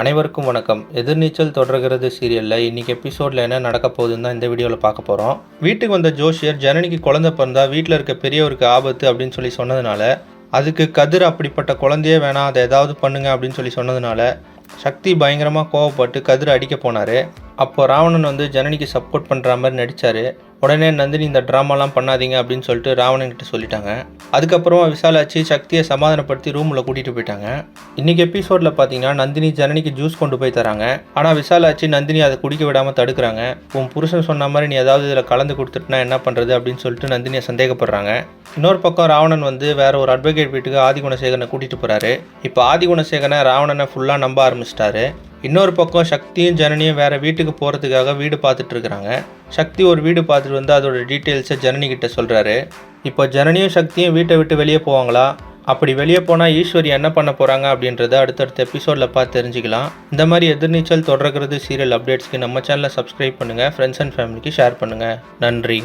அனைவருக்கும் வணக்கம். எதிர்நீச்சல் தொடர்கிறது சீரியலில் இன்றைக்கி எபிசோடில் என்ன நடக்க போகுதுன்னு தான் இந்த வீடியோவில் பார்க்க போகிறோம். வீட்டுக்கு வந்த ஜோஷியர் ஜனனிக்கு குழந்தை பிறந்தா வீட்டில் இருக்க பெரியவருக்கு ஆபத்து அப்படின்னு சொல்லி சொன்னதுனால, அதுக்கு கதிர் அப்படிப்பட்ட குழந்தையே வேணாம், அதை ஏதாவது பண்ணுங்க அப்படின்னு சொல்லி சொன்னதுனால சக்தி பயங்கரமாக கோவப்பட்டு கதிர் அடிக்க போனார். அப்போ ராவணன் வந்து ஜனனிக்கு சப்போர்ட் பண்ணுற மாதிரி நடித்தார். உடனே நந்தினி இந்த ட்ராமாலாம் பண்ணாதீங்க அப்படின்னு சொல்லிட்டு ராவணன்கிட்ட சொல்லிட்டாங்க. அதுக்கப்புறமா விசாலாச்சு சக்தியை சமாதானப்படுத்தி ரூமில் கூட்டிகிட்டு போயிட்டாங்க. இன்றைக்கி எபிசோடில் பார்த்தீங்கன்னா நந்தினி ஜனனிக்கு ஜூஸ் கொண்டு போய் தராங்க. ஆனால் விசாலாச்சு நந்தினி அதை குடிக்க விடாமல் தடுக்கிறாங்க. உன் புருஷன் சொன்ன மாதிரி நீ ஏதாவது இதில் கலந்து கொடுத்துட்டுனா என்ன பண்ணுறது அப்படின்னு சொல்லிட்டு நந்தினியை சந்தேகப்படுறாங்க. இன்னொரு பக்கம் ராவணன் வந்து வேற ஒரு அட்வொகேட் வீட்டுக்கு ஆதிகுணசேகரனை கூட்டிகிட்டு போகிறாரு. இப்போ ஆதிகுணசேகரனை ராவணனை ஃபுல்லாக நம்ப ஆரம்பிச்சிட்டாரு. இன்னொரு பக்கம் சக்தியும் ஜனனியும் வேறு வீட்டுக்கு போகிறதுக்காக வீடு பார்த்துட்டு இருக்கிறாங்க. சக்தி ஒரு வீடு பார்த்துட்டு வந்து அதோட டீட்டெயில்ஸை ஜனனிக்கிட்ட சொல்கிறாரு. இப்போ ஜனனியும் சக்தியும் வீட்டை விட்டு வெளியே போவாங்களா, அப்படி வெளியே போனால் ஈஸ்வரி என்ன பண்ண போகிறாங்க அப்படின்றத அடுத்தடுத்த எபிசோடில் பார்த்து தெரிஞ்சுக்கலாம். இந்த மாதிரி எதிர்நீச்சல் தொடர்கிறது சீரியல் அப்டேட்ஸ்க்கு நம்ம சேனலை சப்ஸ்கிரைப் பண்ணுங்கள், ஃப்ரெண்ட்ஸ் அண்ட் ஃபேமிலிக்கு ஷேர் பண்ணுங்கள். நன்றி.